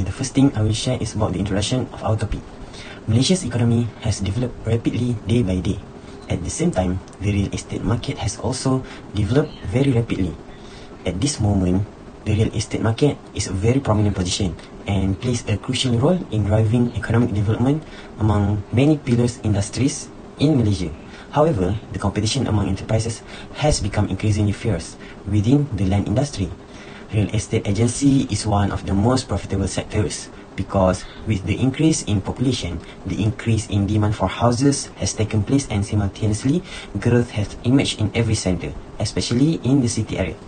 Okay, the first thing I will share is about the introduction of our topic. Malaysia's economy has developed rapidly day by day. At the same time, the real estate market has also developed very rapidly. At this moment, the real estate market is a very prominent position and plays a crucial role in driving economic development among many pillars industries in Malaysia. However, the competition among enterprises has become increasingly fierce within the land industry. Real estate agency is one of the most profitable sectors because with the increase in population, the increase in demand for houses has taken place and simultaneously growth has emerged in every center, especially in the city area.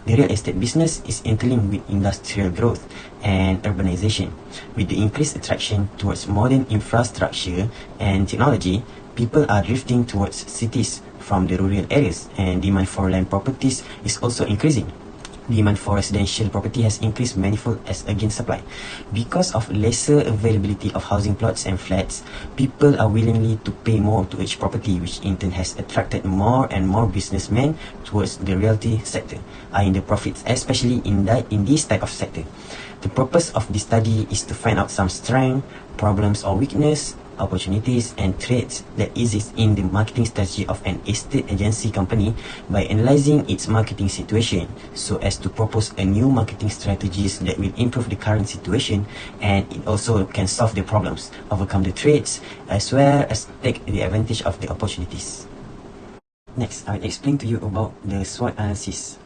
The real estate business is interlinked with industrial growth and urbanization. With the increased attraction towards modern infrastructure and technology, people are drifting towards cities from the rural areas and demand for land properties is also increasing. Demand for residential property has increased manifold as against supply. Because of lesser availability of housing plots and flats, people are willingly to pay more to each property, which in turn has attracted more and more businessmen towards the realty sector, eyeing the profits, especially in this type of sector. The purpose of this study is to find out some strength, problems or weakness, opportunities and threats that exist in the marketing strategy of an estate agency company by analyzing its marketing situation so as to propose a new marketing strategies that will improve the current situation, and it also can solve the problems, overcome the threats, as well as take the advantage of the opportunities. Next, I will explain to you about the SWOT analysis.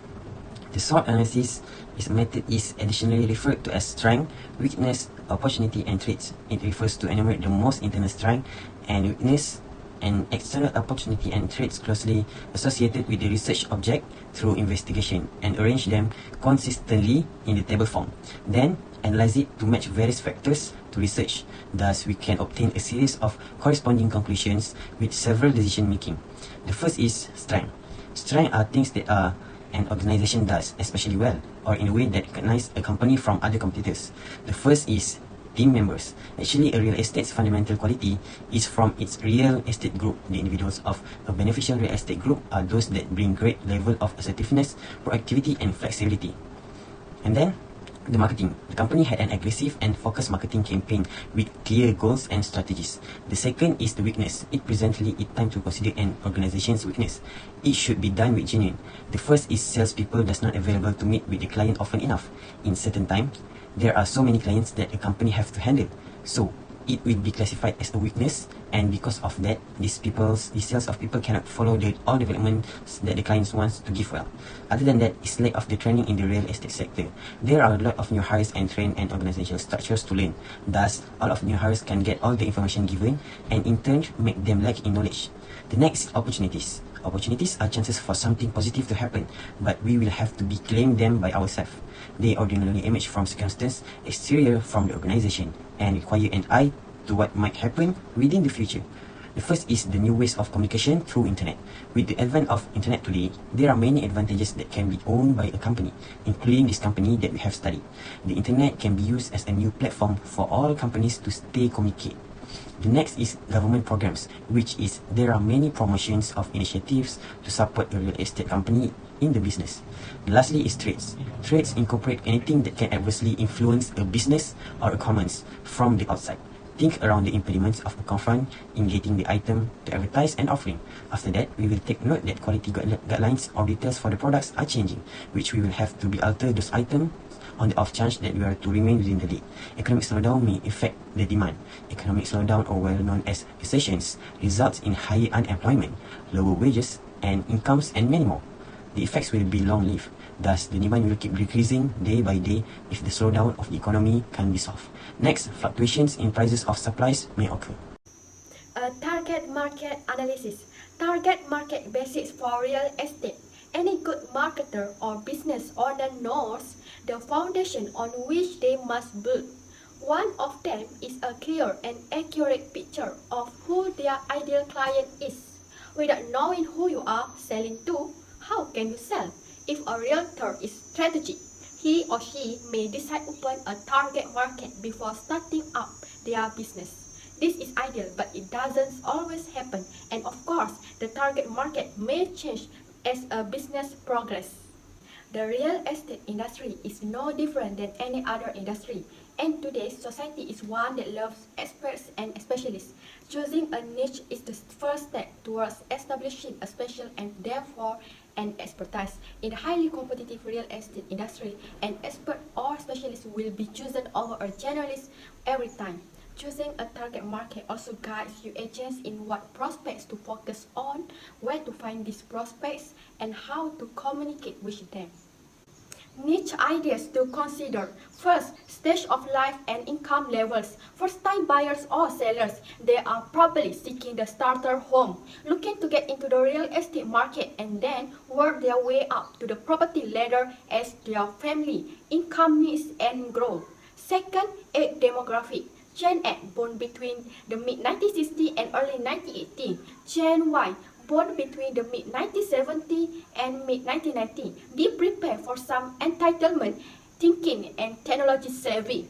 The SWOT analysis method is additionally referred to as strength, weakness, opportunity and threats. It refers to enumerate the most internal strength and weakness and external opportunity and threats closely associated with the research object through investigation and arrange them consistently in the table form. Then analyze it to match various factors to research. Thus, we can obtain a series of corresponding conclusions with several decision making. The first is strength. Strength are things that an organization does especially well or in a way that recognize a company from other competitors. The first is team members. Actually, a real estate's fundamental quality is from its real estate group. The individuals of a beneficial real estate group are those that bring great level of assertiveness, proactivity and flexibility. And then the marketing. The company had an aggressive and focused marketing campaign with clear goals and strategies. The second is the weakness. It presently is time to consider an organization's weakness. It should be done with genuine. The first is salespeople does not available to meet with the client often enough. In certain times, there are so many clients that a company have to handle. So it will be classified as a weakness, and because of that, these sales of people cannot follow all developments that the clients wants to give well. Other than that, is lack of the training in the real estate sector. There are a lot of new hires and trained and organizational structures to learn. Thus, all of new hires can get all the information given and in turn make them lack in knowledge. The next is opportunities. Opportunities are chances for something positive to happen, but we will have to be claim them by ourselves. They ordinarily emerge from circumstances exterior from the organization and require an eye to what might happen within the future. The first is the new ways of communication through internet. With the advent of internet today, there are many advantages that can be owned by a company, including this company that we have studied. The internet can be used as a new platform for all companies to stay communicate. The next is government programs, which is there are many promotions of initiatives to support a real estate company in the business. Lastly is trades. Trades incorporate anything that can adversely influence a business or a commerce from the outside. Think around the impediments of a confront in getting the item to advertise and offering. After that, we will take note that quality guidelines or details for the products are changing, which we will have to be alter those items on the off chance that we are to remain within the league. Economic slowdown may affect the demand. Economic slowdown, or well known as recessions, results in higher unemployment, lower wages and incomes and many more. The effects will be long-lived. Thus, the demand will keep decreasing day by day if the slowdown of the economy can be solved. Next, fluctuations in prices of supplies may occur. Target market analysis. Target market basics for real estate. Any good marketer or business owner knows the foundation on which they must build. One of them is a clear and accurate picture of who their ideal client is. Without knowing who you are selling to, how can you sell? If a realtor is strategic, he or she may decide upon a target market before starting up their business. This is ideal, but it doesn't always happen, and of course, the target market may change as a business progresses. The real estate industry is no different than any other industry. And today's society is one that loves experts and specialists. Choosing a niche is the first step towards establishing a special and therefore an expertise. In the highly competitive real estate industry, an expert or specialist will be chosen over a generalist every time. Choosing a target market also guides you agents in what prospects to focus on, where to find these prospects, and how to communicate with them. Niche ideas to consider. First, stage of life and income levels. First-time buyers or sellers, they are probably seeking the starter home, looking to get into the real estate market and then work their way up to the property ladder as their family, income needs and grow. Second, age demographic. Gen X, born between the mid-1960 and early 1980. Gen Y, born between the mid-1970 and mid-1990. Be prepared for some entitlement thinking and technology savvy.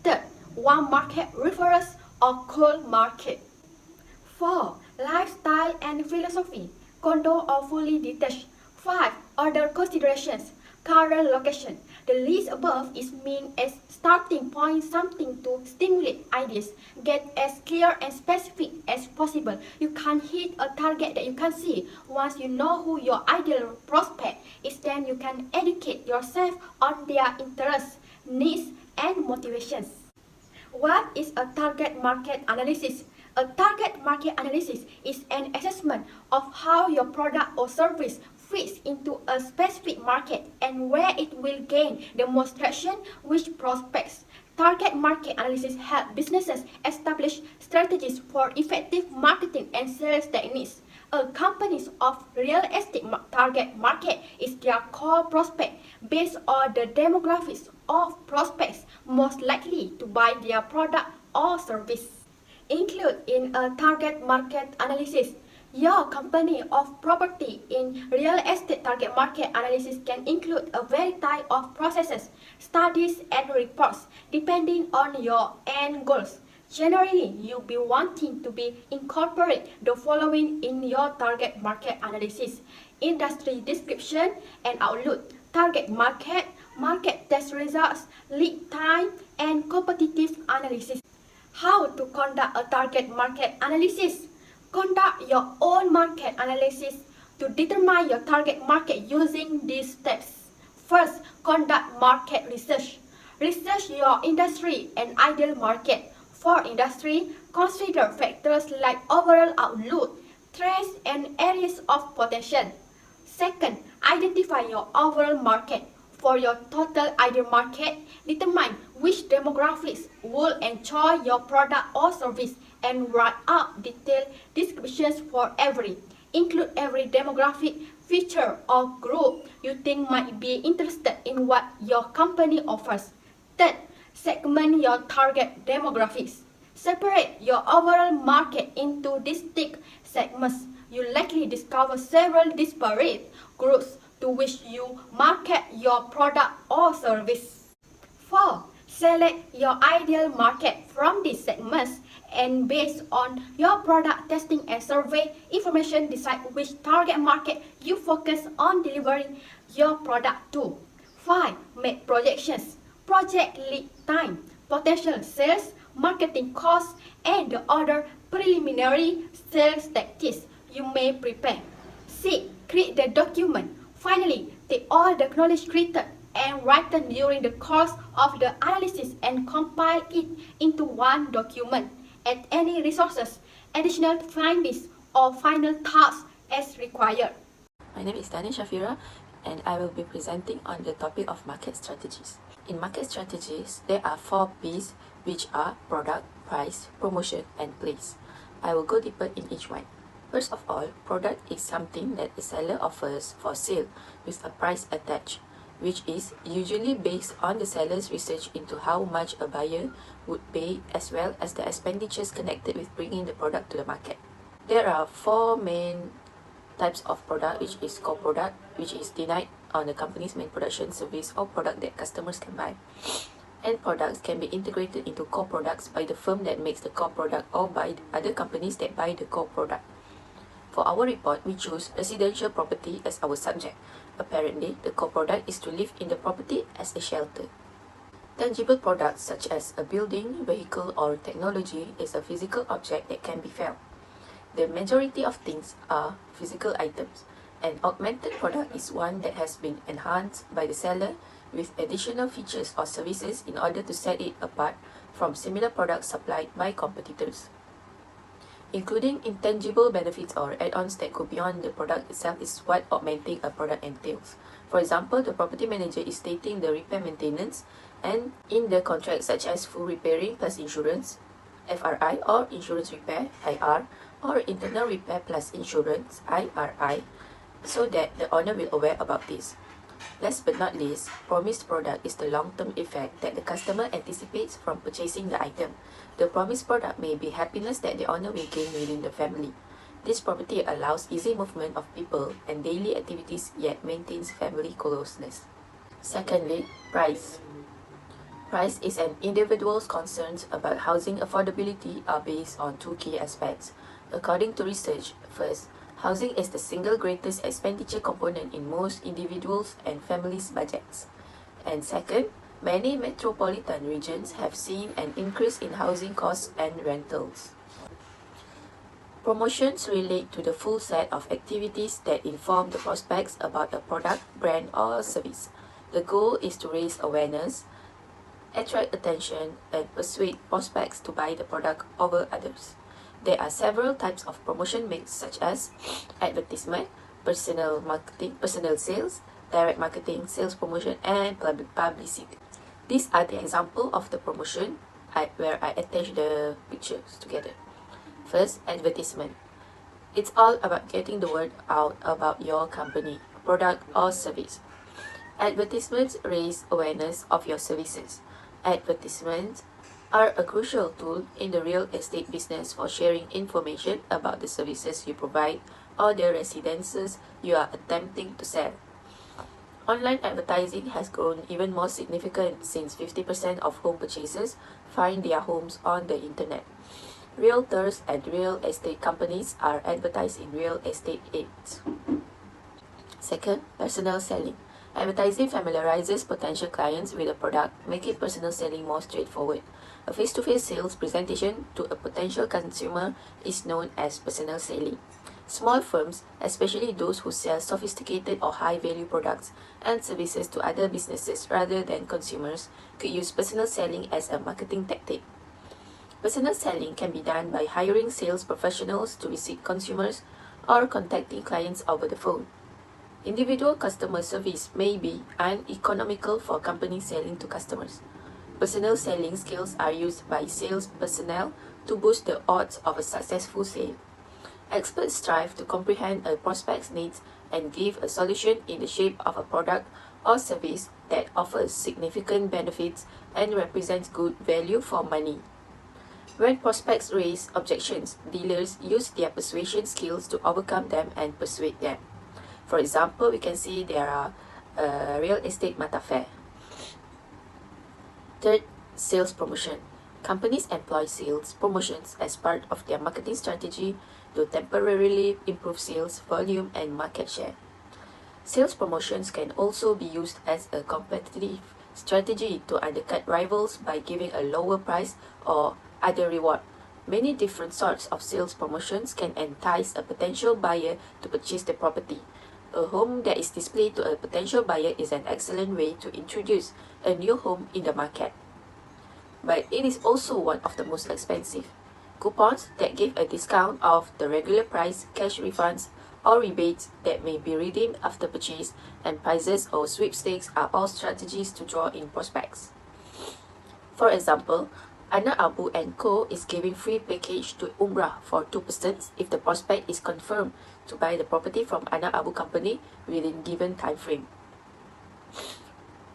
Third, warm market referrals or cold market. 4. Lifestyle and philosophy. Condo or fully detached. 5. Other considerations. Current location. The list above is meant as starting point, something to stimulate ideas. Get as clear and specific as possible. You can't hit a target that you can see. Once you know who your ideal prospect is, then you can educate yourself on their interests, needs, and motivations. What is a target market analysis? A target market analysis is an assessment of how your product or service fits into a specific market and where it will gain the most traction with prospects. Target market analysis helps businesses establish strategies for effective marketing and sales techniques. A company's of real estate target market is their core prospect based on the demographics of prospects most likely to buy their product or service. Include in a target market analysis. Your company of property in real estate target market analysis can include a variety of processes, studies, and reports depending on your end goals. Generally, you'll be wanting to incorporate the following in your target market analysis: industry description and outlook, target market, market test results, lead time, and competitive analysis. How to conduct a target market analysis? Conduct your own market analysis to determine your target market using these steps. First, conduct market research. Research your industry and ideal market. For industry, consider factors like overall outlook, trends, and areas of potential. Second, identify your overall market. For your total ideal market, determine which demographics will enjoy your product or service and write out detailed descriptions for every. Include every demographic feature or group you think might be interested in what your company offers. Third, segment your target demographics. Separate your overall market into distinct segments. You likely discover several disparate groups to which you market your product or service. 4. Select your ideal market from these segments and based on your product testing and survey information, decide which target market you focus on delivering your product to. 5. Make projections. Project lead time, potential sales, marketing costs, and the other preliminary sales tactics you may prepare. 6. Create the document. Finally, take all the knowledge created and written during the course of the analysis and compile it into one document. Add any resources, additional findings, or final thoughts as required. My name is Dani Shafira and I will be presenting on the topic of market strategies. In market strategies, there are 4 P's, which are product, price, promotion, and place. I will go deeper in each one. First of all, product is something that a seller offers for sale with a price attached, which is usually based on the seller's research into how much a buyer would pay as well as the expenditures connected with bringing the product to the market. There are 4 main types of product, which is core product, which is denied on the company's main production service or product that customers can buy. End products can be integrated into core products by the firm that makes the core product or by other companies that buy the core product. For our report, we chose residential property as our subject. Apparently, the core product is to live in the property as a shelter. Tangible products such as a building, vehicle, or technology is a physical object that can be felt. The majority of things are physical items. An augmented product is one that has been enhanced by the seller with additional features or services in order to set it apart from similar products supplied by competitors. Including intangible benefits or add-ons that go beyond the product itself is what augmenting a product entails. For example, the property manager is stating the repair maintenance and in the contract such as full repairing plus insurance, FRI, or insurance repair, IR, or internal repair plus insurance, IRI, so that the owner will aware about this. Last but not least, promised product is the long-term effect that the customer anticipates from purchasing the item. The promised product may be happiness that the owner will gain within the family. This property allows easy movement of people and daily activities yet maintains family closeness. Secondly, price. Price is an individual's concerns about housing affordability are based on two key aspects. According to research, first, housing is the single greatest expenditure component in most individuals' and families' budgets. And second, many metropolitan regions have seen an increase in housing costs and rentals. Promotions relate to the full set of activities that inform the prospects about a product, brand, or service. The goal is to raise awareness, attract attention, and persuade prospects to buy the product over others. There are several types of promotion mix such as advertisement, personal marketing, personal sales, direct marketing, sales promotion, and publicity. These are the example of the promotion where I attach the pictures together. First, advertisement. It's all about getting the word out about your company, product, or service. Advertisements raise awareness of your services. Advertisements are a crucial tool in the real estate business for sharing information about the services you provide or the residences you are attempting to sell. Online advertising has grown even more significant since 50% of home purchasers find their homes on the internet. Realtors and real estate companies are advertised in real estate ads. Second, personal selling. Advertising familiarizes potential clients with a product, making personal selling more straightforward. A face-to-face sales presentation to a potential consumer is known as personal selling. Small firms, especially those who sell sophisticated or high-value products and services to other businesses rather than consumers, could use personal selling as a marketing tactic. Personal selling can be done by hiring sales professionals to visit consumers or contacting clients over the phone. Individual customer service may be uneconomical for companies selling to customers. Personal selling skills are used by sales personnel to boost the odds of a successful sale. Experts strive to comprehend a prospect's needs and give a solution in the shape of a product or service that offers significant benefits and represents good value for money. When prospects raise objections, dealers use their persuasion skills to overcome them and persuade them. For example, we can see there are real estate mata fair. Third, sales promotion. Companies employ sales promotions as part of their marketing strategy to temporarily improve sales volume and market share. Sales promotions can also be used as a competitive strategy to undercut rivals by giving a lower price or other reward. Many different sorts of sales promotions can entice a potential buyer to purchase the property. A home that is displayed to a potential buyer is an excellent way to introduce a new home in the market. But it is also one of the most expensive. Coupons that give a discount of the regular price, cash refunds, or rebates that may be redeemed after purchase, and prizes or sweepstakes are all strategies to draw in prospects. For example, Anak Abu & Co. is giving free package to Umrah for 2% if the prospect is confirmed to buy the property from Anak Abu Company within given time frame.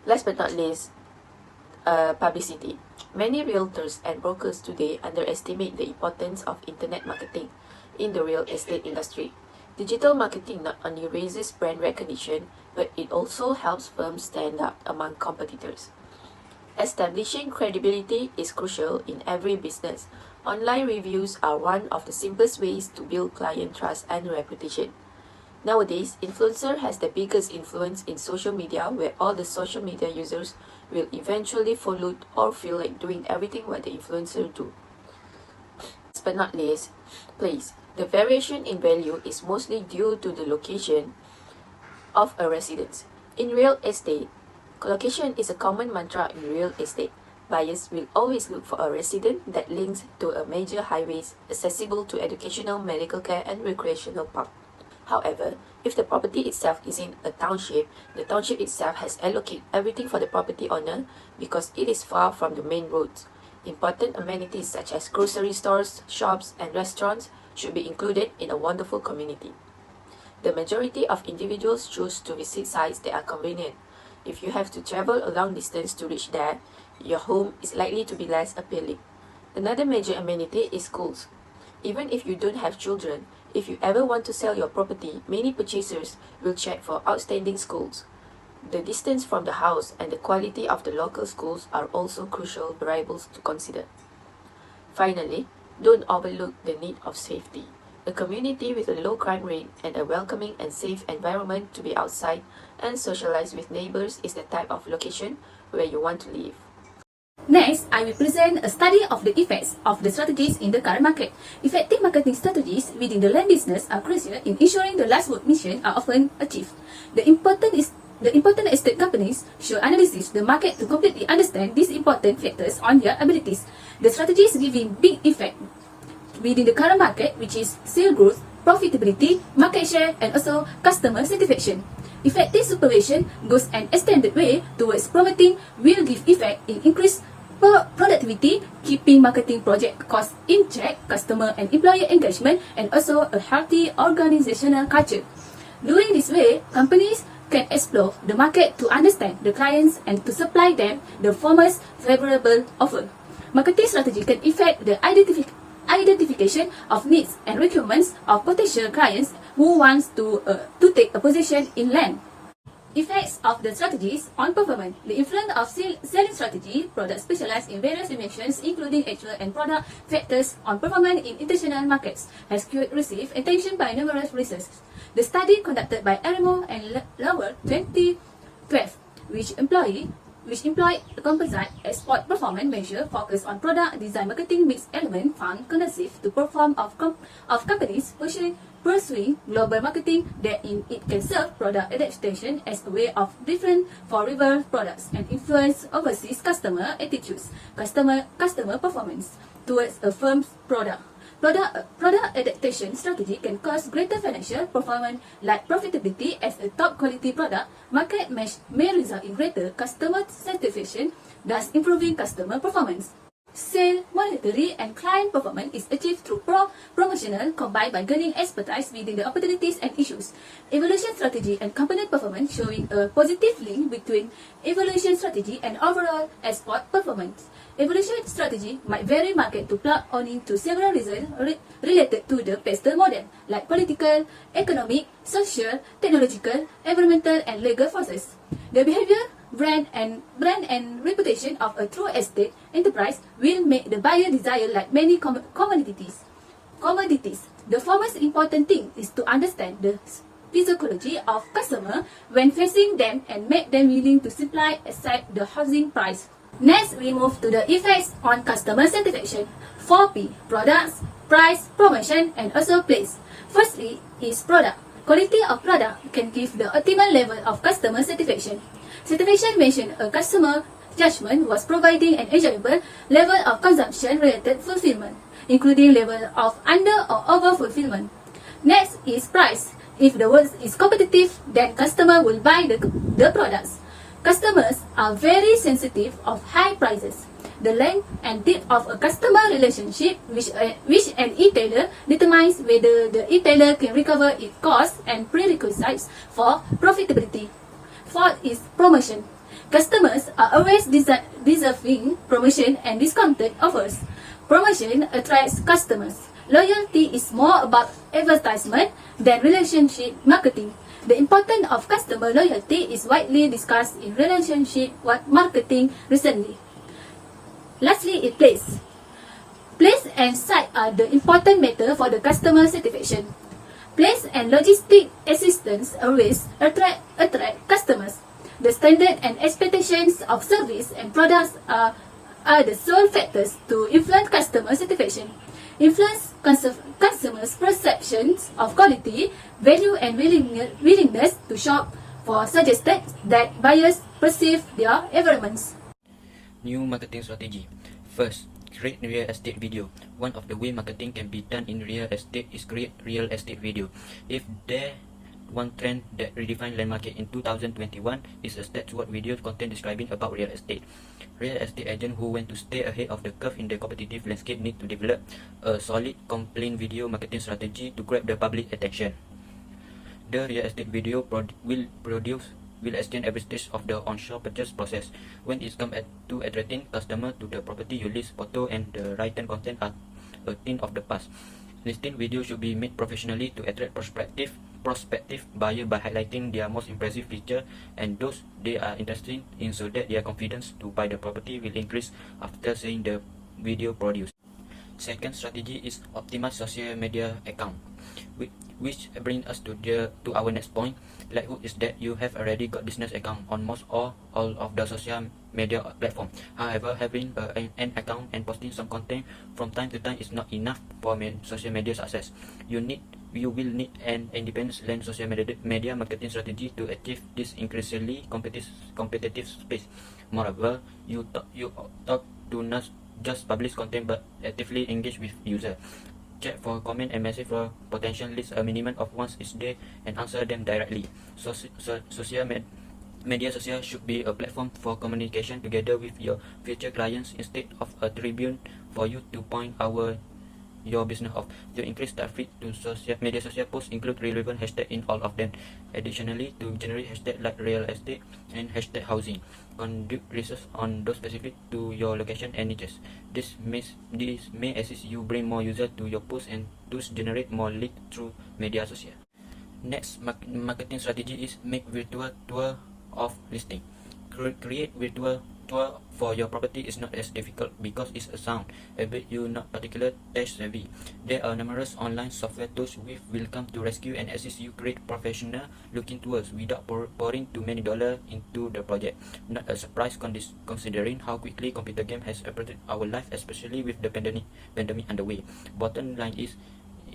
Last but not least, publicity. Many realtors and brokers today underestimate the importance of internet marketing in the real estate industry. Digital marketing not only raises brand recognition, but it also helps firms stand out among competitors. Establishing credibility is crucial in every business. Online reviews are one of the simplest ways to build client trust and reputation. Nowadays, influencer has the biggest influence in social media, where all the social media users will eventually follow or feel like doing everything what the influencer do. Last but not least, place. The variation in value is mostly due to the location of a residence. In real estate, location is a common mantra in real estate. Buyers will always look for a residence that links to a major highways accessible to educational, medical care, and recreational park. However, if the property itself is in a township, the township itself has allocated everything for the property owner because it is far from the main roads. Important amenities such as grocery stores, shops, and restaurants should be included in a wonderful community. The majority of individuals choose to visit sites that are convenient. If you have to travel a long distance to reach there, your home is likely to be less appealing. Another major amenity is schools. Even if you don't have children, if you ever want to sell your property, many purchasers will check for outstanding schools. The distance from the house and the quality of the local schools are also crucial variables to consider. Finally, don't overlook the need of safety. A community with a low crime rate and a welcoming and safe environment to be outside and socialize with neighbors is the type of location where you want to live. Next, I will present a study of the effects of the strategies in the current market. Effective marketing strategies within the land business are crucial in ensuring the last word mission are often achieved. The important estate companies should analyze the market to completely understand these important factors on their abilities. The strategies giving big effect within the current market, which is sales growth, profitability, market share, and also customer satisfaction. Effective supervision goes an extended way towards promoting will give effect in increased productivity, keeping marketing project costs in check, customer and employer engagement, and also a healthy organizational culture. Doing this way, companies can explore the market to understand the clients and to supply them the most favorable offer. Marketing strategy can affect the identification of needs and requirements of potential clients who wants to take a position in land. Effects of the strategies on performance. The influence of selling strategy, products specialized in various dimensions, including actual and product factors on performance in international markets, has received attention by numerous researchers. The study conducted by Arimo and Lower 2012, which employed a composite export performance measure focused on product design marketing mix element found conducive to perform of companies pursuing global marketing that in it can serve product adaptation as a way of different for rival products and influence overseas customer attitudes, customer performance towards a firm's product. Product adaptation strategy can cause greater financial performance like profitability as a top quality product. Market may result in greater customer satisfaction, thus improving customer performance. Sale, monetary, and client performance is achieved through promotional combined by gaining expertise within the opportunities and issues. Evaluation strategy and component performance showing a positive link between evaluation strategy and overall export performance. Evaluation strategy might vary market to plug on into several reasons related to the Pasteur model, like political, economic, social, technological, environmental, and legal forces. The behavior, brand and reputation of a true estate enterprise will make the buyer desire like many commodities. The most important thing is to understand the psychology of customer when facing them and make them willing to supply accept the housing price. Next, we move to the effects on customer satisfaction. 4P: products, price, promotion, and also place. Firstly is product. Quality of product can give the optimal level of customer satisfaction. Satisfaction mentioned a customer judgment was providing an enjoyable level of consumption-related fulfillment, including level of under or over fulfillment. Next is price. If the work is competitive, then customer will buy the products. Customers are very sensitive of high prices. The length and depth of a customer relationship which an e-tailer determines whether the e-tailer can recover its costs and prerequisites for profitability. Fourth is promotion. Customers are always deserving promotion and discounted offers. Promotion attracts customers. Loyalty is more about advertisement than relationship marketing. The importance of customer loyalty is widely discussed in relationship marketing recently. Lastly is place. Place and site are the important matter for the customer satisfaction. Place and logistic assistance always attract customers. The standard and expectations of service and products are the sole factors to influence customer satisfaction, influence consumers' perceptions of quality, value, and willingness to shop for suggested that buyers perceive their environments. New marketing strategy. First, create real estate video. One of the way marketing can be done in real estate is create real estate video. If there one trend that redefined land market in 2021 is a step toward video content describing about real estate. Real estate agents who want to stay ahead of the curve in the competitive landscape need to develop a solid complaint video marketing strategy to grab the public attention. The real estate video will extend every stage of the onshore purchase process. When it comes to attracting customer to the property, you list photo and the written content are a thing of the past. Listing video should be made professionally to attract prospective buyer by highlighting their most impressive feature and those they are interested in so that their confidence to buy the property will increase after seeing the video produced. Second strategy is optimize social media account, which brings us to our next point. Likelihood is that you have already got business account on most or all of the social media platform. However, having an account and posting some content from time to time is not enough for social media success. You will need an independent land social media marketing strategy to achieve this increasingly competitive space. Moreover, you do not just publish content but actively engage with users. Check for comment and message for potential leads a minimum of once each day and answer them directly. Social media should be a platform for communication together with your future clients instead of a tribune for you to point your business off. To increase traffic to social posts, include relevant hashtags in all of them. Additionally, to generate hashtags like real estate and hashtag housing, conduct research on those specific to your location and niches. This may assist you bring more users to your post and thus generate more leads through media social. Next marketing strategy is make virtual tour of listing. Create virtual tour for your property is not as difficult because it's a sound, albeit you not particular tech savvy. There are numerous online software tools which will come to rescue and assist you create professional looking tours without pouring too many dollars into the project. Not a surprise considering how quickly computer game has affected our life, especially with the pandemic underway. Bottom line is,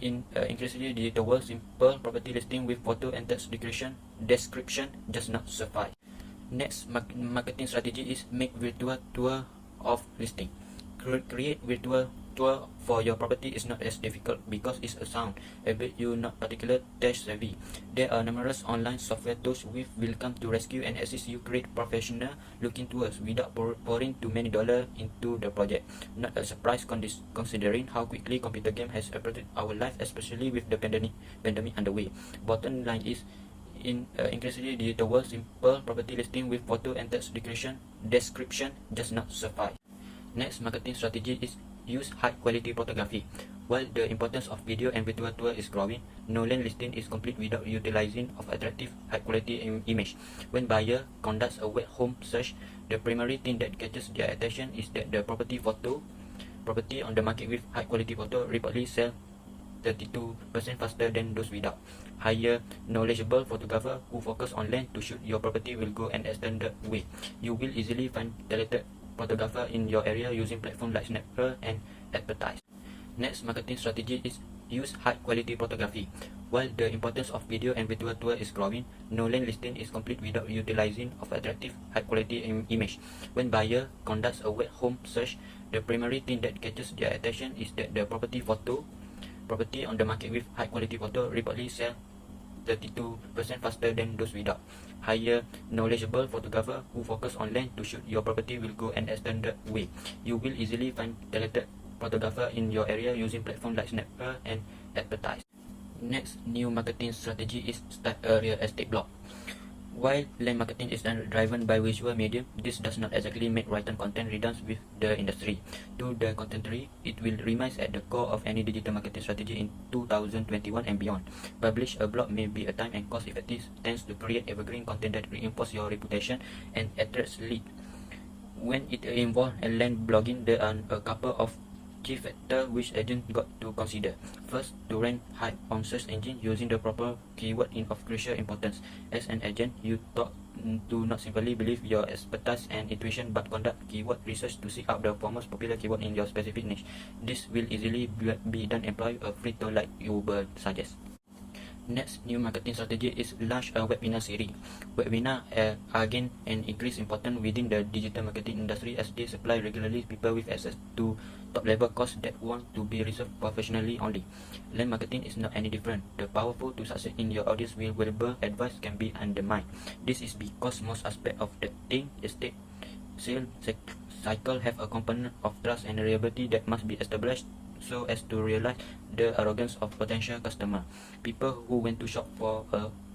in increasingly digital world, simple property listing with photo and text description just not suffice. Next marketing strategy is make virtual tour of listing. Create virtual tour for your property is not as difficult because it's a sound, albeit you not particular tech savvy. There are numerous online software tools which will come to rescue and assist you create professional looking tours without pouring too many dollars into the project. Not a surprise considering how quickly computer game has affected our life, especially with the pandemic underway. Bottom line is, in increasingly digital world, simple property listing with photo and text description just not suffice. Next marketing strategy is use high quality photography. While the importance of video and virtual tour is growing, no land listing is complete without utilizing of attractive high quality image. When buyer conducts a web home search, the primary thing that catches their attention is that the property on the market with high quality photo reportedly sell 32% faster than those without. Hire knowledgeable photographer who focus on land to shoot your property will go an extended way. You will easily find talented photographer in your area using platforms like Snapchat and Advertise. Next marketing strategy is use high quality photography. While the importance of video and virtual tour is growing, no land listing is complete without utilizing of attractive high quality image. When buyer conducts a web home search, the primary thing that catches their attention is that the property on the market with high quality photo reportedly sell 32% faster than those without. Hire knowledgeable photographer who focus on land to shoot your property will go an extended way. You will easily find talented photographer in your area using platforms like Snapchat and Advertise. Next new marketing strategy is start a real estate blog. While land marketing is driven by visual medium, this does not exactly make written content redundant with the industry. To the contrary, it will remain at the core of any digital marketing strategy in 2021 and beyond. Publish a blog may be a time and cost effective tends to create evergreen content that reinforces your reputation and attracts leads. When it involves land blogging, there are a couple of key factors which agents got to consider. First, to rank high on search engine using the proper keyword of crucial importance. As an agent, you to not simply believe your expertise and intuition, but conduct keyword research to seek out the most popular keyword in your specific niche. This will easily be done employ a free tool like Uber suggests. Next new marketing strategy is launch a webinar series. Webinars are again an increased importance within the digital marketing industry as they supply regularly people with access to top-level courses that want to be reserved professionally only. Land marketing is not any different. The powerful to succeed in your audience with valuable advice can be undermined. This is because most aspects of the thing estate sales cycle have a component of trust and reliability that must be established so as to realize the arrogance of potential customer. People who went to shop for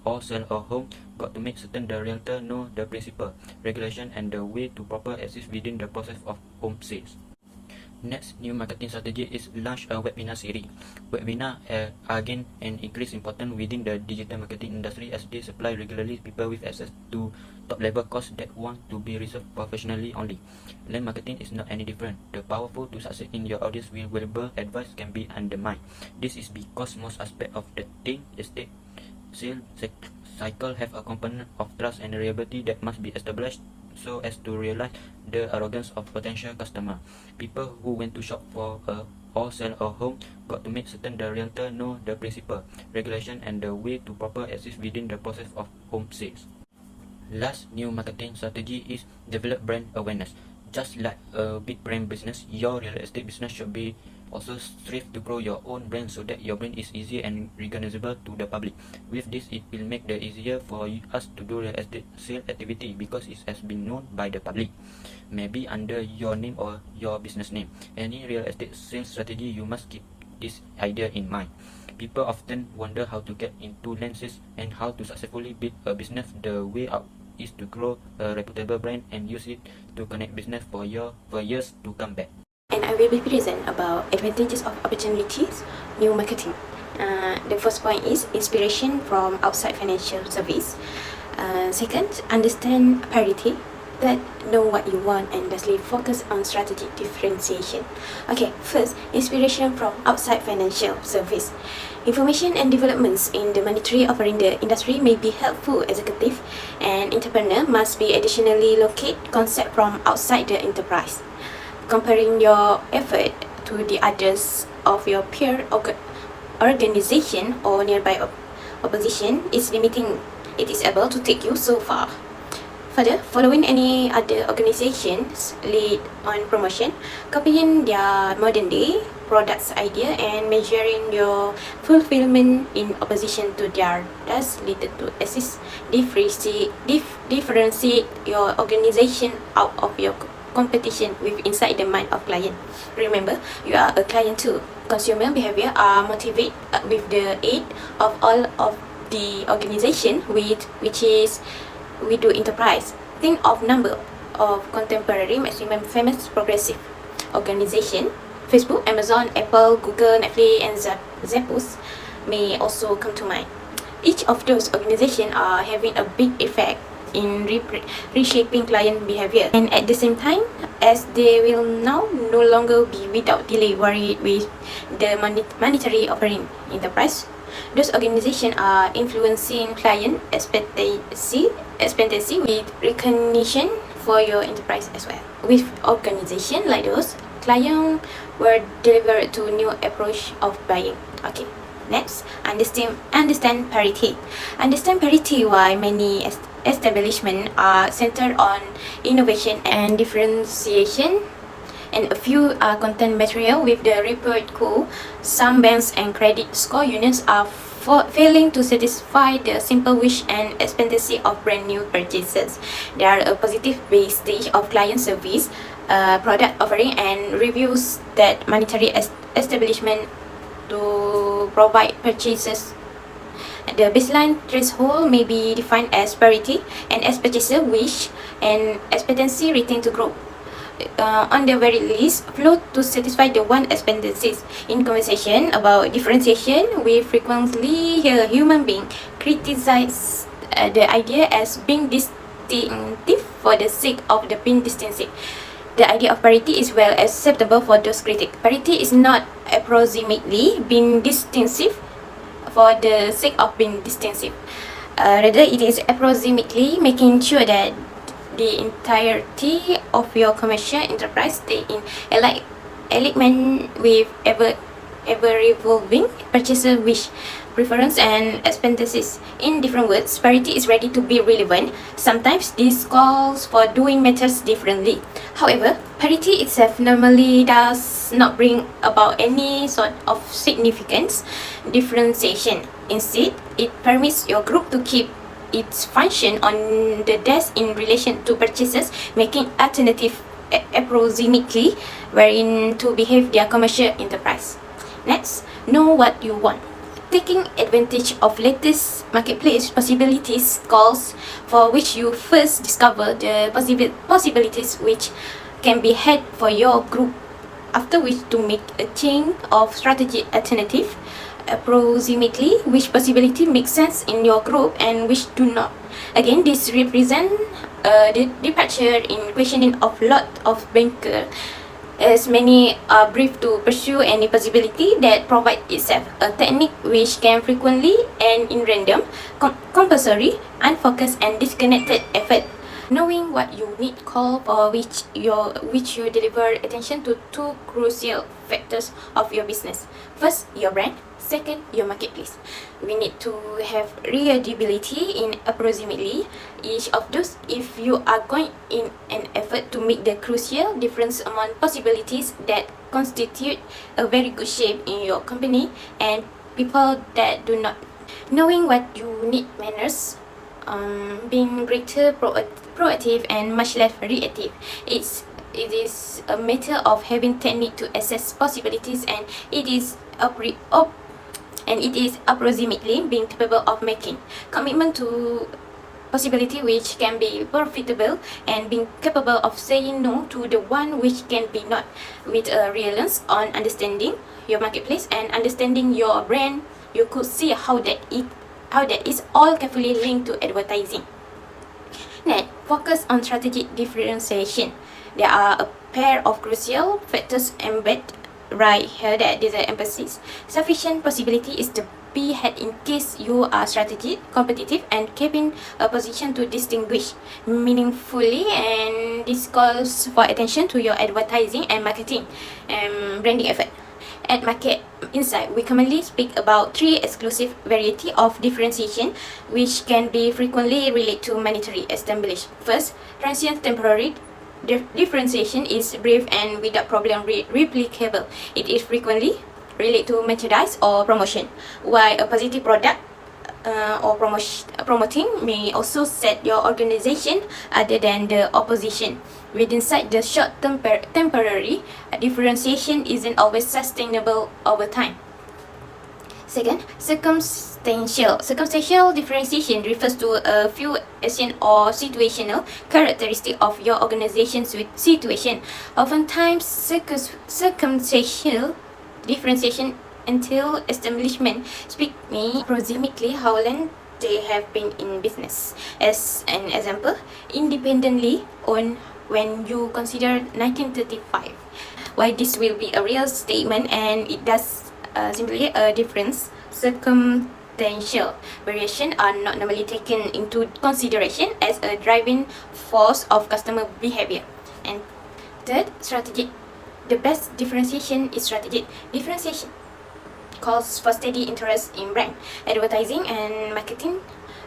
or sell a home got to make certain the realtor know the principle, regulation and the way to proper assist within the process of home sales. Next new marketing strategy is launch a webinar series. Webinars are again an increased importance within the digital marketing industry as they supply regularly people with access to top-level courses that want to be reserved professionally only. Land marketing is not any different. The powerful to succeed in your audience with valuable advice can be undermined. This is because most aspects of the thing estate sales cycle have a component of trust and reliability that must be established so as to realize the arrogance of potential customer. People who went to shop for or sell a home got to make certain the realtor know the principle, regulation and the way to proper assist within the process of home sales. Last new marketing strategy is develop brand awareness. Just like a big brand business, your real estate business should be also strive to grow your own brand so that your brand is easy and recognizable to the public. With this, it will make it easier for us to do real estate sale activity because it has been known by the public, maybe under your name or your business name. Any real estate sales strategy, you must keep this idea in mind. People often wonder how to get into land sales and how to successfully build a business. The way out is to grow a reputable brand and use it to connect business for years to come back. And I will be present about advantages of opportunities, new marketing. The first point is inspiration from outside financial service. Second, understand parity. Third, know what you want and lastly, focus on strategic differentiation. Okay, first, inspiration from outside financial service. Information and developments in the monetary offering the industry may be helpful. Executive and entrepreneur must be additionally locate concept from outside the enterprise. Comparing your effort to the others of your peer organization or nearby opposition is limiting. It is able to take you so far. Further, following any other organizations lead on promotion, copying their modern day products idea and measuring your fulfillment in opposition to their thus lead to assist differentiate your organization out of your competition with inside the mind of client. Remember, you are a client too. Consumer behavior are motivated with the aid of all of the organization which is we do enterprise. Think of number of contemporary maximum famous progressive organization. Facebook, Amazon, Apple, Google, Netflix and Zappos may also come to mind. Each of those organizations are having a big effect in reshaping client behavior, and at the same time, as they will now no longer be without delay worried with the monetary offering enterprise, those organizations are influencing client expectancy with recognition for your enterprise as well. With organizations like those, clients were delivered to new approach of buying. Okay. Next, understand parity. Understand parity why many establishments are centered on innovation and differentiation, and a few are content material with the report cool. Some banks and credit score unions are failing to satisfy the simple wish and expectancy of brand new purchases. There are a positive base stage of client service, product offering and reviews that monetary establishment to provide purchases. The baseline threshold may be defined as parity, and as purchaser wish and expectancy retain to grow. On the very least, flow to satisfy the one expectancies. In conversation about differentiation, we frequently hear human being criticize the idea as being distinctive for the sake of the being distinctive. The idea of parity is well acceptable for those critics. Parity is not approximately being distinctive for the sake of being distinctive. Rather, it is approximately making sure that the entirety of your commercial enterprise stay in alignment with ever evolving purchaser wish, preference, and expenses. In different words, parity is ready to be relevant. Sometimes this calls for doing matters differently. However, parity itself normally does not bring about any sort of significant differentiation. Instead, it permits your group to keep its function on the desk in relation to purchases, making alternative approximately wherein to behave their commercial enterprise. Next, know what you want. Taking advantage of latest marketplace possibilities calls for which you first discover the possibilities which can be had for your group, after which to make a chain of strategy alternative, approximately which possibility makes sense in your group and which do not. Again, this represent the departure in questioning of lot of banker, as many are brief to pursue any possibility that provide itself, a technique which can frequently and in random, compulsory, unfocused and disconnected effort. Knowing what you need call for which you deliver attention to two crucial factors of your business. First, your brand. Second, your marketplace. We need to have readability in approximately each of those if you are going in an effort to make the crucial difference among possibilities that constitute a very good shape in your company and people that do not. Knowing what you need manners, being greater proactive and much less reactive. It is a matter of having technique to assess possibilities, and it is approximately being capable of making commitment to possibility which can be profitable and being capable of saying no to the one which can be not, with a reliance on understanding your marketplace and understanding your brand. You could see how that is all carefully linked to advertising. Next, focus on strategic differentiation. There are a pair of crucial factors embedded right here that deserve emphasis. Sufficient possibility is to be had in case you are strategic, competitive, and keeping a position to distinguish meaningfully, and this calls for attention to your advertising and marketing and branding effort. At Market Insight, we commonly speak about three exclusive variety of differentiation which can be frequently related to monetary established. First, transient temporary differentiation is brief and without problem replicable. It is frequently related to merchandise or promotion, while a positive product or promoting may also set your organization other than the opposition. Within the short-term temporary differentiation isn't always sustainable over time. Second, circumstantial. Circumstantial differentiation refers to a few action or situational characteristics of your organization's situation. Oftentimes, circumstantial differentiation until establishment speak me approximately how long they have been in business. As an example, independently owned when you consider 1935. Why this will be a real statement, and it does simply a difference. Circumstantial variation are not normally taken into consideration as a driving force of customer behavior. And third, strategic. The best differentiation is strategic differentiation. Calls for steady interest in brand, advertising and marketing,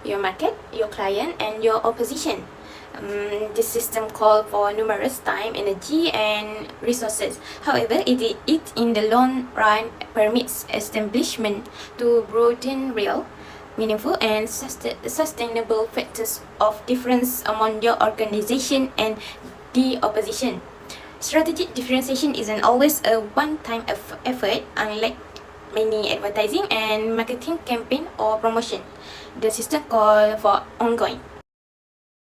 your market, your client, and your opposition. This system calls for numerous time, energy, and resources. However, it in the long run permits establishment to broaden real, meaningful, and sustainable factors of difference among your organization and the opposition. Strategic differentiation isn't always a one-time effort, unlike many advertising and marketing campaign or promotion. The system calls for ongoing